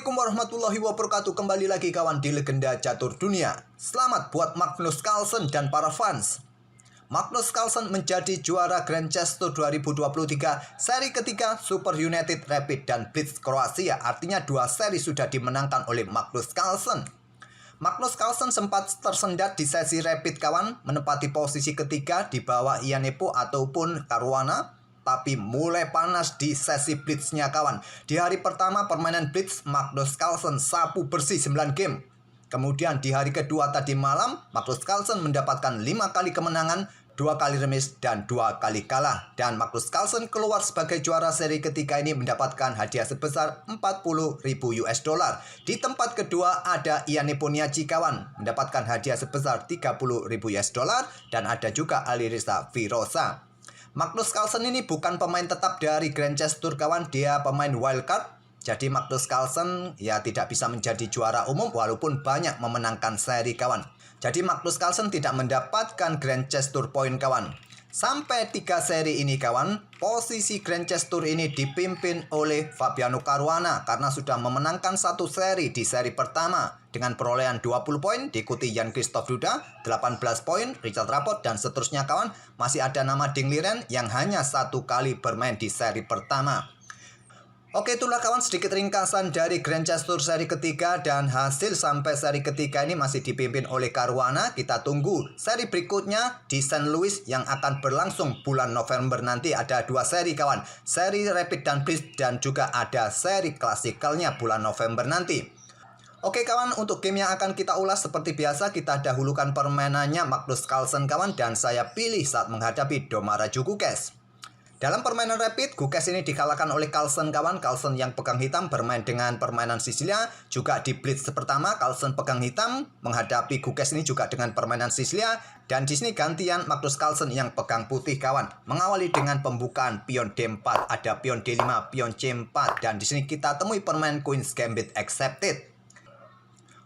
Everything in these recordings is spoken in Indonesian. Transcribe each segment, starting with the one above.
Assalamualaikum warahmatullahi wabarakatuh. Kembali lagi kawan di Legenda Catur Dunia. Selamat buat Magnus Carlsen dan para fans. Magnus Carlsen menjadi juara Grand Chess Tour 2023 seri ketiga Super United Rapid dan Blitz Kroasia. Artinya dua seri sudah dimenangkan oleh Magnus Carlsen. Magnus Carlsen sempat tersendat di sesi Rapid kawan, menempati posisi ketiga di bawah Iannepo ataupun Caruana. Tapi mulai panas di sesi Blitznya kawan. Di hari pertama permainan Blitz, Magnus Carlsen sapu bersih 9 game. Kemudian di hari kedua tadi malam, Magnus Carlsen mendapatkan 5 kali kemenangan, 2 kali remis, dan 2 kali kalah. Dan Magnus Carlsen keluar sebagai juara seri ketiga ini mendapatkan hadiah sebesar 40.000 US dollar. Di tempat kedua ada Iannepo Niaci kawan, mendapatkan hadiah sebesar 30.000 US dollar. Dan ada juga Alireza Firosa. Magnus Carlsen ini bukan pemain tetap dari Grand Chess Tour kawan, dia pemain wildcard. Jadi Magnus Carlsen ya tidak bisa menjadi juara umum walaupun banyak memenangkan seri kawan. Jadi Magnus Carlsen tidak mendapatkan Grand Chess Tour point kawan. Sampai 3 seri ini kawan, posisi Grand Chess Tour ini dipimpin oleh Fabiano Caruana karena sudah memenangkan 1 seri di seri pertama dengan perolehan 20 poin, diikuti Jan-Christoph Duda 18 poin, Richard Rapport dan seterusnya kawan. Masih ada nama Ding Liren yang hanya 1 kali bermain di seri pertama. Oke, itulah kawan sedikit ringkasan dari Grand Chess Tour seri ketiga dan hasil sampai seri ketiga ini masih dipimpin oleh Caruana. Kita tunggu seri berikutnya di St. Louis yang akan berlangsung bulan November nanti. Ada 2 seri kawan, seri Rapid dan Blitz dan juga ada seri klasikalnya bulan November nanti. Oke kawan, untuk game yang akan kita ulas seperti biasa kita dahulukan permainannya Magnus Carlsen kawan dan saya pilih saat menghadapi Domaraju Gukesh. Dalam permainan Rapid, Gukesh ini dikalahkan oleh Carlsen kawan. Carlsen yang pegang hitam bermain dengan permainan Sicilia. Juga di Blitz pertama, Carlsen pegang hitam menghadapi Gukesh ini juga dengan permainan Sicilia. Dan di sini gantian Magnus Carlsen yang pegang putih kawan. Mengawali dengan pembukaan pion D4, ada pion D5, pion C4 dan di sini kita temui permainan Queen's Gambit accepted.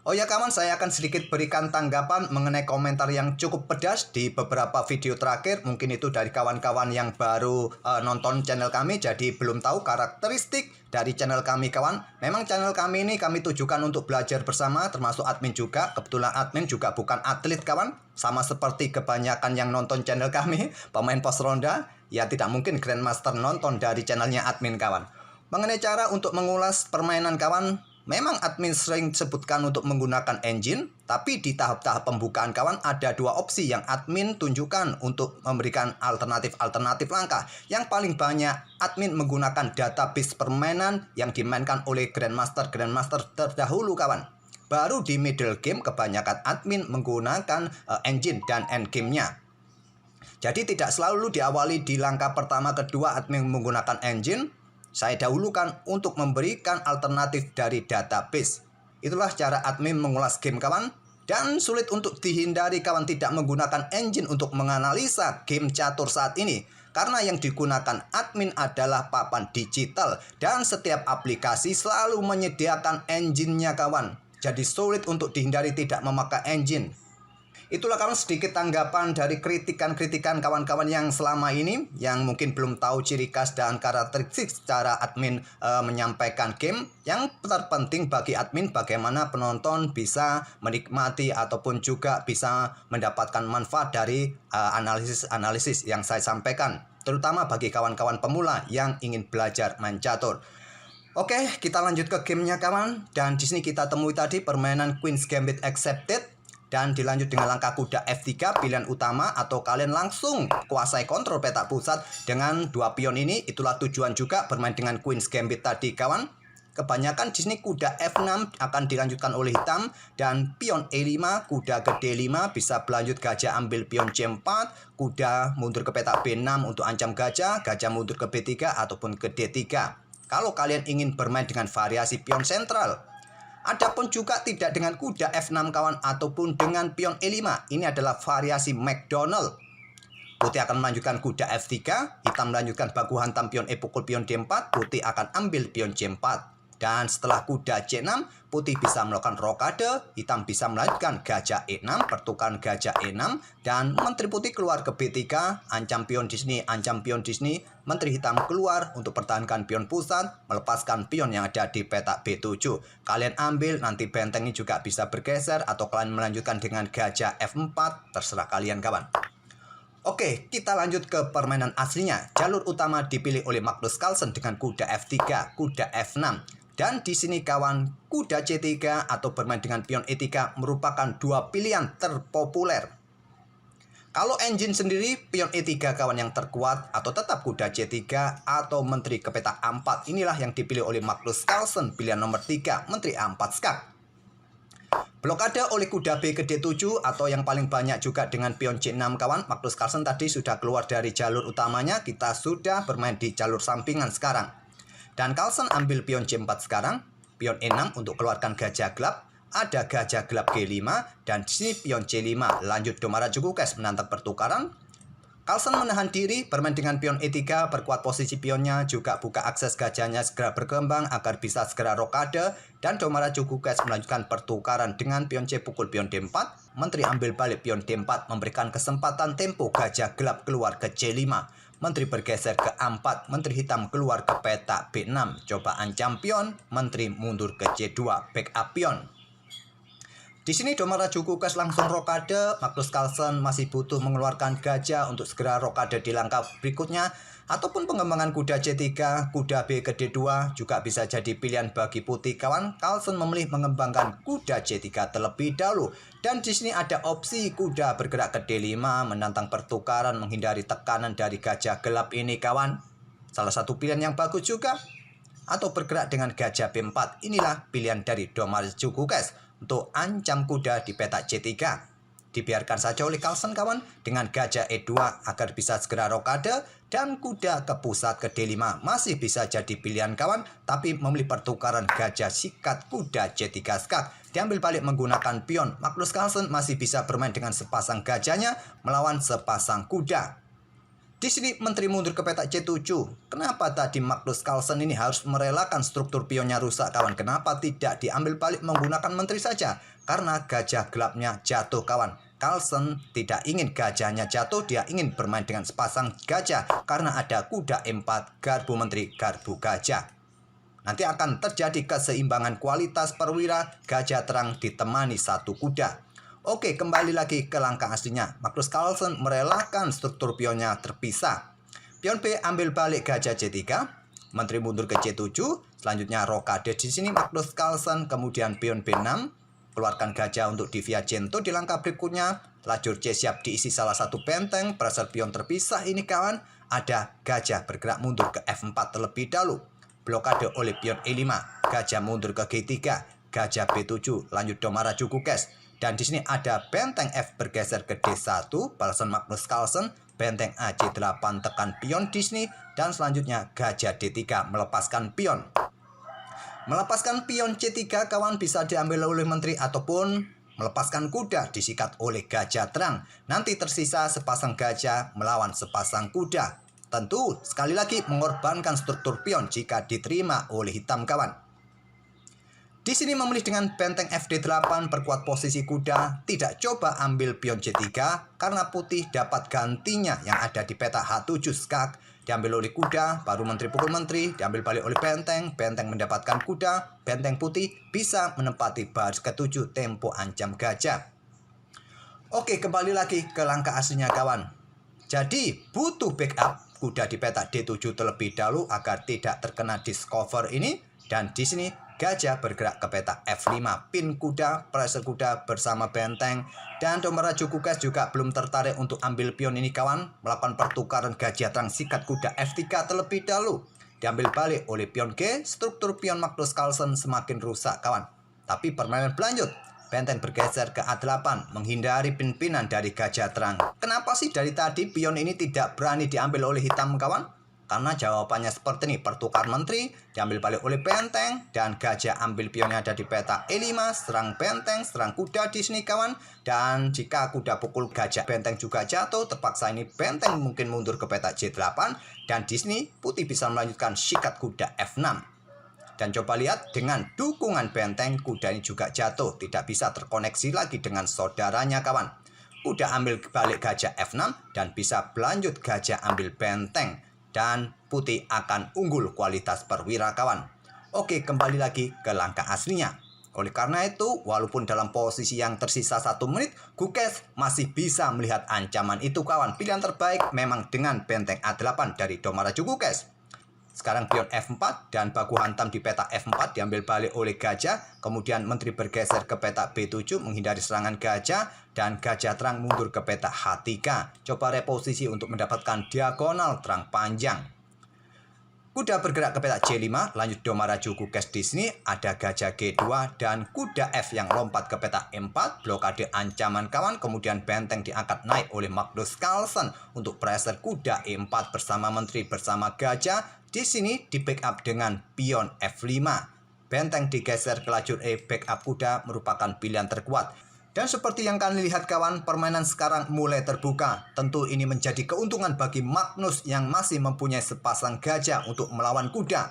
Oh ya kawan, saya akan sedikit berikan tanggapan mengenai komentar yang cukup pedas di beberapa video terakhir. Mungkin itu dari kawan-kawan yang baru nonton channel kami, jadi belum tahu karakteristik dari channel kami kawan. Memang channel kami ini kami tujukan untuk belajar bersama, termasuk admin juga. Kebetulan admin juga bukan atlet kawan. Sama seperti kebanyakan yang nonton channel kami, pemain pos ronda, ya tidak mungkin Grandmaster nonton dari channelnya admin kawan. Mengenai cara untuk mengulas permainan kawan, memang admin sering sebutkan untuk menggunakan engine, tapi di tahap-tahap pembukaan kawan ada 2 opsi yang admin tunjukkan untuk memberikan alternatif langkah. Yang paling banyak admin menggunakan database permainan yang dimainkan oleh Grandmaster terdahulu kawan. Baru di middle game kebanyakan admin menggunakan engine dan endgame-nya. Jadi tidak selalu diawali di langkah pertama kedua admin menggunakan engine. Saya dahulukan untuk memberikan alternatif dari database. Itulah cara admin mengulas game kawan. Dan sulit untuk dihindari kawan tidak menggunakan engine untuk menganalisa game catur saat ini. Karena yang digunakan admin adalah papan digital. Dan setiap aplikasi selalu menyediakan engine-nya kawan. Jadi sulit untuk dihindari tidak memakai engine. Itulah kawan sedikit tanggapan dari kritikan-kritikan kawan-kawan yang selama ini yang mungkin belum tahu ciri khas dan karakteristik secara admin menyampaikan game. Yang terpenting bagi admin bagaimana penonton bisa menikmati ataupun juga bisa mendapatkan manfaat dari analisis yang saya sampaikan, terutama bagi kawan-kawan pemula yang ingin belajar main catur. Oke, kita lanjut ke gamenya kawan. Dan di sini kita temui tadi permainan Queen's Gambit accepted. Dan dilanjut dengan langkah kuda F3 pilihan utama atau kalian langsung kuasai kontrol petak pusat dengan 2 pion ini. Itulah tujuan juga bermain dengan Queen's Gambit tadi kawan. Kebanyakan di sini kuda F6 akan dilanjutkan oleh hitam dan pion E5, kuda ke D5 bisa berlanjut gajah ambil pion C4, kuda mundur ke petak B6 untuk ancam gajah, gajah mundur ke B3 ataupun ke D3. Kalau kalian ingin bermain dengan variasi pion sentral. Adapun juga tidak dengan kuda F6 kawan ataupun dengan pion E5. Ini adalah variasi McDonald. Putih akan melanjutkan kuda F3, hitam melanjutkan baku hantam pion E pukul pion D4, putih akan ambil pion C4. Dan setelah kuda C6, putih bisa melakukan rokade, hitam bisa melanjutkan gajah E6, pertukaran gajah E6, dan menteri putih keluar ke B3, ancam pion di sini, ancam pion di sini, menteri hitam keluar untuk pertahankan pion pusat, melepaskan pion yang ada di petak B7. Kalian ambil, nanti benteng ini juga bisa bergeser, atau kalian melanjutkan dengan gajah F4, terserah kalian kawan. Oke, kita lanjut ke permainan aslinya. Jalur utama dipilih oleh Magnus Carlsen dengan kuda F3, kuda F6. Dan di sini kawan, kuda C3 atau bermain dengan pion E3 merupakan dua pilihan terpopuler. Kalau engine sendiri, pion E3 kawan yang terkuat, atau tetap kuda C3 atau menteri ke petak A4. Inilah yang dipilih oleh Magnus Carlsen, pilihan nomor 3, menteri A4 skak. Blokade oleh kuda B ke D7 atau yang paling banyak juga dengan pion C6 kawan. Magnus Carlsen tadi sudah keluar dari jalur utamanya, kita sudah bermain di jalur sampingan sekarang. Dan Carlsen ambil pion C4 sekarang, pion E6 untuk keluarkan gajah gelap, ada gajah gelap G5, dan di sini pion C5, lanjut Domara Jukukes menantang pertukaran. Carlsen menahan diri, bermain dengan pion E3, perkuat posisi pionnya, juga buka akses gajahnya segera berkembang agar bisa segera rokade, dan Domara Jukukes melanjutkan pertukaran dengan pion C pukul pion D4, menteri ambil balik pion D4, memberikan kesempatan tempo gajah gelap keluar ke C5, menteri bergeser ke A4, menteri hitam keluar ke petak B6, coba ancam pion, menteri mundur ke C2, backup pion. Di sini Domara Jukukes langsung rokade, Magnus Carlsen masih butuh mengeluarkan gajah untuk segera rokade di langkah berikutnya, ataupun pengembangan kuda C3, kuda B ke D2 juga bisa jadi pilihan bagi putih kawan. Carlsen memilih mengembangkan kuda C3 terlebih dahulu. Dan di sini ada opsi kuda bergerak ke D5 menantang pertukaran menghindari tekanan dari gajah gelap ini kawan. Salah satu pilihan yang bagus juga. Atau bergerak dengan gajah B4. Inilah pilihan dari Domara Jukukes untuk ancam kuda di petak C3. Dibiarkan saja oleh Carlsen kawan dengan gajah E2 agar bisa segera rokade, dan kuda ke pusat ke D5 masih bisa jadi pilihan kawan, tapi memilih pertukaran gajah sikat kuda C3 skak. Diambil balik menggunakan pion, Magnus Carlsen masih bisa bermain dengan sepasang gajahnya melawan sepasang kuda. Di sini menteri mundur ke petak C7. Kenapa tadi Magnus Carlsen ini harus merelakan struktur pionnya rusak kawan? Kenapa tidak diambil balik menggunakan menteri saja? Karena gajah gelapnya jatuh kawan. Carlsen tidak ingin gajahnya jatuh, dia ingin bermain dengan sepasang gajah karena ada kuda E4, garbu menteri, garbu gajah. Nanti akan terjadi keseimbangan kualitas perwira, gajah terang ditemani satu kuda. Oke, kembali lagi ke langkah aslinya. Magnus Carlsen merelakan struktur pionnya terpisah. Pion B ambil balik gajah C3, menteri mundur ke C7, selanjutnya rokade di sini Magnus Carlsen, kemudian pion B6, keluarkan gajah untuk di via Gento di langkah berikutnya. Lajur C siap diisi salah satu benteng, pressure pion terpisah ini kawan. Ada gajah bergerak mundur ke F4 terlebih dahulu. Blokade oleh pion E5, gajah mundur ke G3, gajah B7, lanjut Domara Jukukes. Dan di sini ada benteng F bergeser ke D1, balasan Magnus Carlsen, benteng AC8 tekan pion di sini, dan selanjutnya gajah D3 melepaskan pion. Melepaskan pion C3 kawan bisa diambil oleh menteri ataupun melepaskan kuda disikat oleh gajah terang. Nanti tersisa sepasang gajah melawan sepasang kuda. Tentu sekali lagi mengorbankan struktur pion jika diterima oleh hitam kawan. Di sini memilih dengan benteng FD8 perkuat posisi kuda, tidak coba ambil pion C3 karena putih dapat gantinya yang ada di peta H7 skak. Diambil oleh kuda, baru menteri pukul menteri, diambil balik oleh benteng, benteng mendapatkan kuda, benteng putih bisa menempati baris ke-7 tempo ancam gajah. Oke, kembali lagi ke langkah aslinya kawan. Jadi butuh backup kuda di petak D7 terlebih dahulu agar tidak terkena discover ini, dan di sini gajah bergerak ke petak F5, pin kuda, pressure kuda bersama benteng, dan Domara Jukukes juga belum tertarik untuk ambil pion ini kawan, melakukan pertukaran gajah terang sikat kuda F3 terlebih dahulu. Diambil balik oleh pion G, struktur pion Magnus Carlsen semakin rusak kawan. Tapi permainan berlanjut, benteng bergeser ke A8, menghindari pin-pinan dari gajah terang. Kenapa sih dari tadi pion ini tidak berani diambil oleh hitam kawan? Karena jawabannya seperti ini, pertukar menteri, diambil balik oleh benteng, dan gajah ambil pionnya ada di peta E5, serang benteng, serang kuda di sini kawan. Dan jika kuda pukul gajah, benteng juga jatuh, terpaksa ini benteng mungkin mundur ke peta J8, dan di sini putih bisa melanjutkan sikat kuda F6. Dan coba lihat, dengan dukungan benteng, kuda ini juga jatuh. Tidak bisa terkoneksi lagi dengan saudaranya kawan. Kuda ambil balik gajah F6 dan bisa berlanjut gajah ambil benteng. Dan putih akan unggul kualitas perwira kawan. Oke, kembali lagi ke langkah aslinya. Oleh karena itu, walaupun dalam posisi yang tersisa 1 menit, Gukes masih bisa melihat ancaman itu kawan. Pilihan terbaik memang dengan benteng A8 dari Domaraju Gukes. Sekarang pion F4 dan baku hantam di peta F4 diambil balik oleh gajah. Kemudian menteri bergeser ke peta B7 menghindari serangan gajah. Dan gajah terang mundur ke peta H3. Coba reposisi untuk mendapatkan diagonal terang panjang. Kuda bergerak ke peta C5, lanjut Domaraju Gukes di sini, ada gajah G2 dan kuda F yang lompat ke peta E4, blokade ancaman kawan, kemudian benteng diangkat naik oleh Magnus Carlsen untuk pressure kuda E4 bersama menteri bersama gajah. Di sini di backup dengan pion F5. Benteng digeser ke lajur E, backup kuda merupakan pilihan terkuat. Dan seperti yang kalian lihat kawan, permainan sekarang mulai terbuka. Tentu ini menjadi keuntungan bagi Magnus yang masih mempunyai sepasang gajah untuk melawan kuda.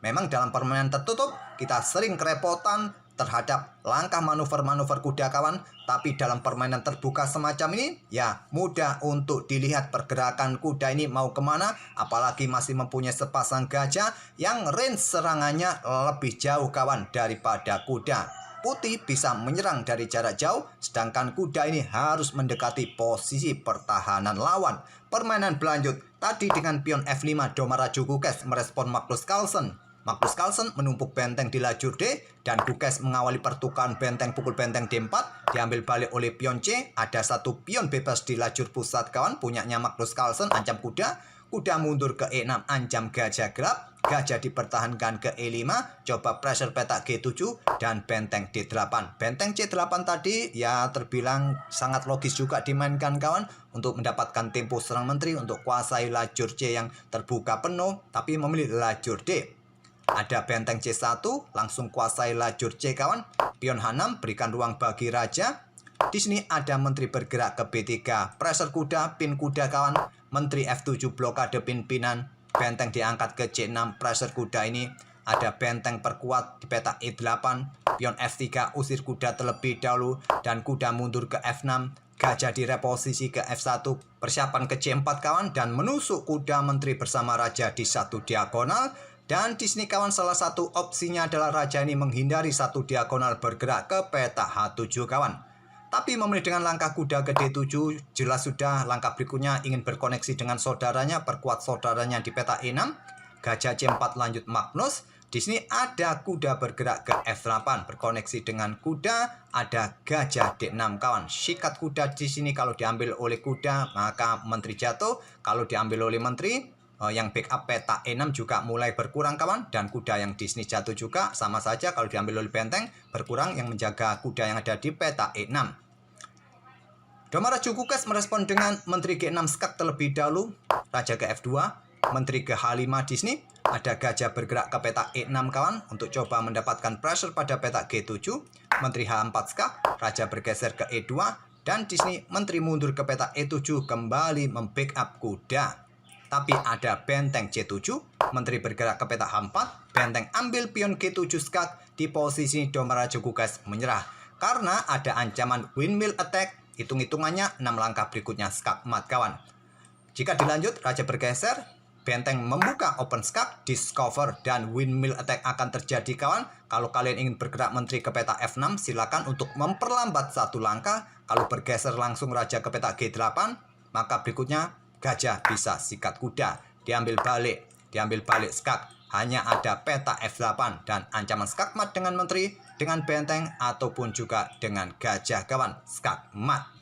Memang dalam permainan tertutup, kita sering kerepotan terhadap langkah manuver-manuver kuda kawan. Tapi dalam permainan terbuka semacam ini, ya mudah untuk dilihat pergerakan kuda ini mau kemana. Apalagi masih mempunyai sepasang gajah yang range serangannya lebih jauh kawan daripada kuda. Putih bisa menyerang dari jarak jauh, sedangkan kuda ini harus mendekati posisi pertahanan lawan. Permainan berlanjut, tadi dengan pion F5 Domaraju Gukes merespon Magnus Carlsen. Magnus Carlsen menumpuk benteng di lajur D, dan Gukes mengawali pertukaran benteng pukul benteng D4, diambil balik oleh pion C, ada satu pion bebas di lajur pusat kawan, punyanya Magnus Carlsen, ancam kuda. Kuda mundur ke E6, ancam gajah gelap. Gajah dipertahankan ke E5, coba pressure peta G7 dan benteng D8. Benteng C8 tadi ya terbilang sangat logis juga dimainkan kawan untuk mendapatkan tempo serang menteri untuk kuasai lajur C yang terbuka penuh, tapi memilih lajur D. Ada benteng C1, langsung kuasai lajur C kawan. Pion H6 berikan ruang bagi raja. Di sini ada menteri bergerak ke B3, pressure kuda, pin kuda kawan. Menteri F7 blokade pin-pinan, benteng diangkat ke C6, pressure kuda ini. Ada benteng perkuat di peta E8, pion F3 usir kuda terlebih dahulu, dan kuda mundur ke F6, gajah direposisi ke F1, persiapan ke C4 kawan, dan menusuk kuda menteri bersama raja di satu diagonal. Dan di sini kawan, salah satu opsinya adalah raja ini menghindari satu diagonal bergerak ke peta H7 kawan. Tapi memilih dengan langkah kuda ke D7, jelas sudah langkah berikutnya ingin berkoneksi dengan saudaranya, perkuat saudaranya di peta E6. Gajah C4 lanjut Magnus. Di sini ada kuda bergerak ke F8, berkoneksi dengan kuda, ada gajah D6 kawan. Sikat kuda di sini kalau diambil oleh kuda, maka menteri jatuh. Kalau diambil oleh menteri, yang backup peta E6 juga mulai berkurang kawan, dan kuda yang di sini jatuh juga sama saja kalau diambil oleh benteng, berkurang yang menjaga kuda yang ada di peta E6. Domaraju Gukes merespon dengan menteri G6 skak terlebih dahulu, raja ke F2, menteri ke H5 di sini. Ada gajah bergerak ke peta E6 kawan untuk coba mendapatkan pressure pada peta G7, menteri H4 skak, raja bergeser ke E2, dan di sini menteri mundur ke peta E7 kembali membackup kuda. Tapi ada benteng C7, menteri bergerak ke peta H4, benteng ambil pion G7 skak. Di posisi Domaraju Gukes menyerah karena ada ancaman windmill attack. Hitung-hitungannya 6 langkah berikutnya skak mat kawan. Jika dilanjut, raja bergeser, benteng membuka open skak, discover, dan windmill attack akan terjadi kawan. Kalau kalian ingin bergerak menteri ke peta F6, silakan untuk memperlambat satu langkah. Kalau bergeser langsung raja ke peta G8, maka berikutnya gajah bisa sikat kuda, diambil balik skak. Hanya ada peta F8 dan ancaman skak mat dengan menteri, dengan benteng, ataupun juga dengan gajah kawan, skak mat.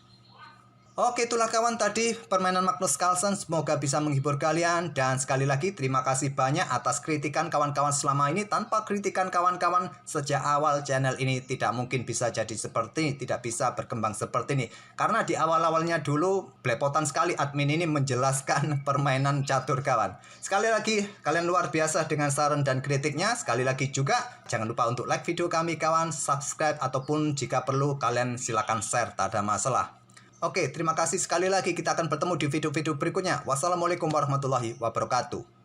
Oke, itulah kawan tadi permainan Magnus Carlsen, semoga bisa menghibur kalian. Dan sekali lagi terima kasih banyak atas kritikan kawan-kawan selama ini. Tanpa kritikan kawan-kawan sejak awal channel ini tidak mungkin bisa jadi seperti ini, tidak bisa berkembang seperti ini. Karena di awal-awalnya dulu belepotan sekali admin ini menjelaskan permainan catur kawan. Sekali lagi kalian luar biasa dengan saran dan kritiknya. Sekali lagi juga jangan lupa untuk like video kami kawan, subscribe, ataupun jika perlu kalian silakan share, tak ada masalah. Oke, terima kasih sekali lagi. Kita akan bertemu di video-video berikutnya. Wassalamualaikum warahmatullahi wabarakatuh.